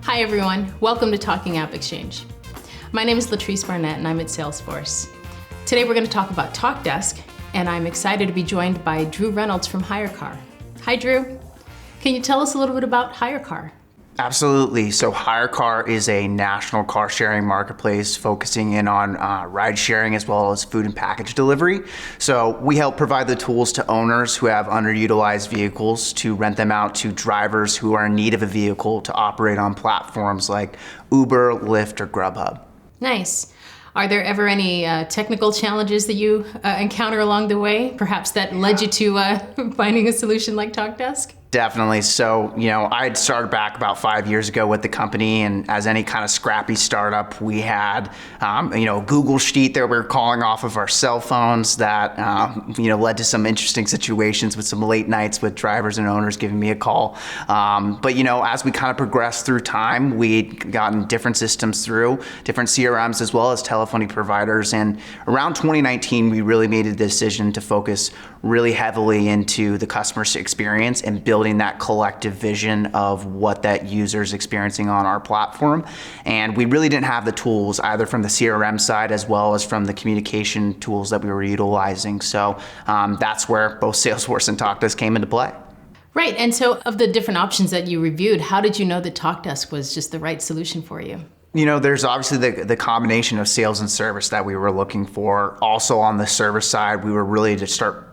Hi everyone, welcome to Talking AppExchange. My name is Latrice Barnett and I'm at Salesforce. Today we're going to talk about Talkdesk, and I'm excited to be joined by Drew Reynolds from HyreCar. Hi Drew, can you tell us a little bit about HyreCar? Absolutely. So HyreCar is a national car sharing marketplace focusing in on ride sharing as well as food and package delivery. So we help provide the tools to owners who have underutilized vehicles to rent them out to drivers who are in need of a vehicle to operate on platforms like Uber, Lyft, or Grubhub. Nice. Are there ever any technical challenges that you encounter along the way, perhaps that led you to finding a solution like Talkdesk? Definitely. So, I had started back about 5 years ago with the company, and as any kind of scrappy startup, we had, a Google sheet that we were calling off of our cell phones that, led to some interesting situations with some late nights with drivers and owners giving me a call. But, as we kind of progressed through time, we'd gotten different systems through, different CRMs as well as telephony providers. And around 2019, we really made a decision to focus really heavily into the customer experience and building that collective vision of what that user is experiencing on our platform. And we really didn't have the tools either from the CRM side as well as from the communication tools that we were utilizing. So that's where both Salesforce and Talkdesk came into play. Right, and so of the different options that you reviewed, how did you know that Talkdesk was just the right solution for you? There's obviously the combination of sales and service that we were looking for. Also on the service side, we were really to start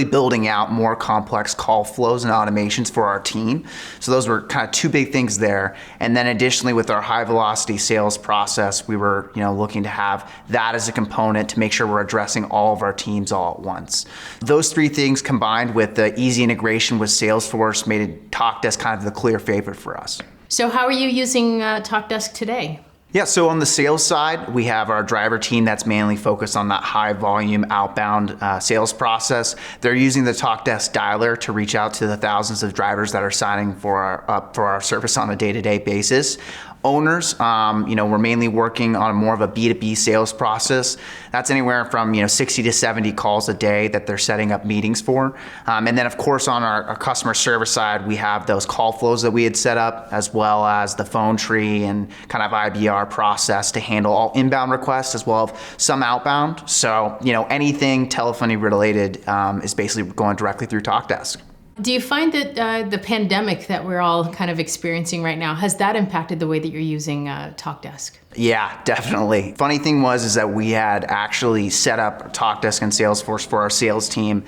building out more complex call flows and automations for our team. So those were kind of two big things there. And then additionally with our high velocity sales process, we were looking to have that as a component to make sure we're addressing all of our teams all at once. Those three things combined with the easy integration with Salesforce made Talkdesk kind of the clear favorite for us. So how are you using Talkdesk today? Yeah, so on the sales side, we have our driver team that's mainly focused on that high volume outbound sales process. They're using the Talkdesk dialer to reach out to the thousands of drivers that are signing for our service on a day-to-day basis. Owners, we're mainly working on more of a B2B sales process. That's anywhere from 60 to 70 calls a day that they're setting up meetings for. And then of course on our customer service side, we have those call flows that we had set up as well as the phone tree and kind of IBR process to handle all inbound requests as well as some outbound. So anything telephony related is basically going directly through Talkdesk. Do you find that the pandemic that we're all kind of experiencing right now, has that impacted the way that you're using Talkdesk? Yeah, definitely. Funny thing is that we had actually set up Talkdesk and Salesforce for our sales team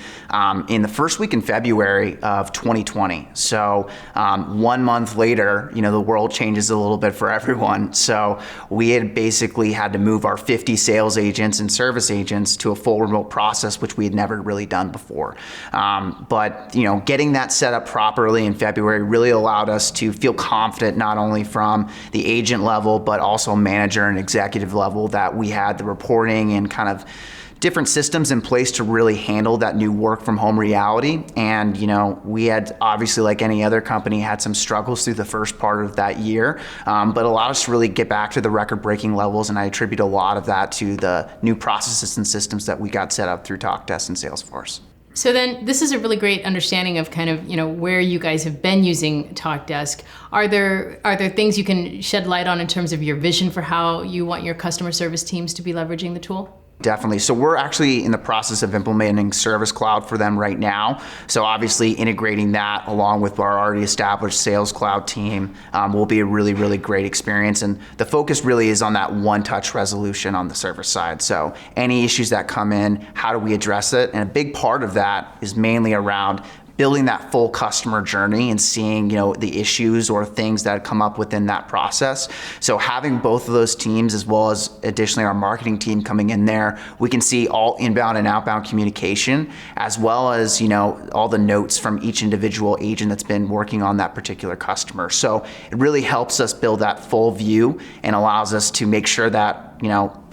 in the first week in February of 2020. So 1 month later, the world changes a little bit for everyone. So we had basically had to move our 50 sales agents and service agents to a full remote process, which we had never really done before. But getting that set up properly in February really allowed us to feel confident not only from the agent level, but also manager and executive level that we had the reporting and kind of different systems in place to really handle that new work from home reality. And we had obviously, like any other company, had some struggles through the first part of that year, but allowed us to really get back to the record-breaking levels. And I attribute a lot of that to the new processes and systems that we got set up through Talkdesk and Salesforce. So then this is a really great understanding of kind of, where you guys have been using Talkdesk. Are there things you can shed light on in terms of your vision for how you want your customer service teams to be leveraging the tool? Definitely. So we're actually in the process of implementing Service Cloud for them right now. So obviously integrating that along with our already established Sales Cloud team will be a really, really great experience. And the focus really is on that one-touch resolution on the service side. So any issues that come in, how do we address it? And a big part of that is mainly around building that full customer journey and seeing, the issues or things that come up within that process. So having both of those teams, as well as additionally our marketing team coming in there, we can see all inbound and outbound communication, as well as, all the notes from each individual agent that's been working on that particular customer. So it really helps us build that full view and allows us to make sure that,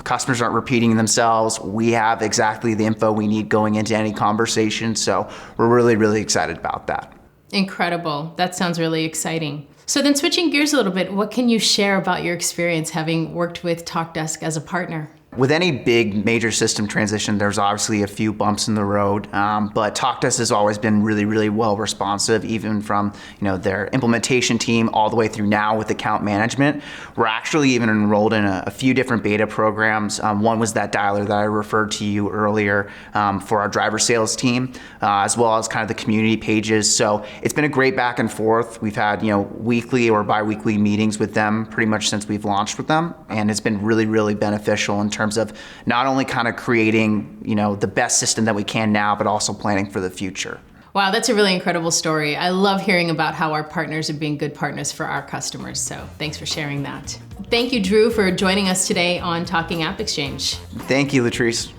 customers aren't repeating themselves. We have exactly the info we need going into any conversation. So we're really, really excited about that. Incredible. That sounds really exciting. So then switching gears a little bit, what can you share about your experience having worked with Talkdesk as a partner? With any big major system transition, there's obviously a few bumps in the road, but Talkdesk has always been really, really well responsive, even from their implementation team all the way through now with account management. We're actually even enrolled in a few different beta programs. One was that dialer that I referred to you earlier for our driver sales team, as well as kind of the community pages. So it's been a great back and forth. We've had weekly or bi-weekly meetings with them pretty much since we've launched with them, and it's been really, really beneficial in terms of not only kind of creating the best system that we can now, but also planning for the future. Wow, that's a really incredible story. I love hearing about how our partners are being good partners for our customers, so thanks for sharing that. Thank you, Drew, for joining us today on Talking AppExchange. Thank you, Latrice.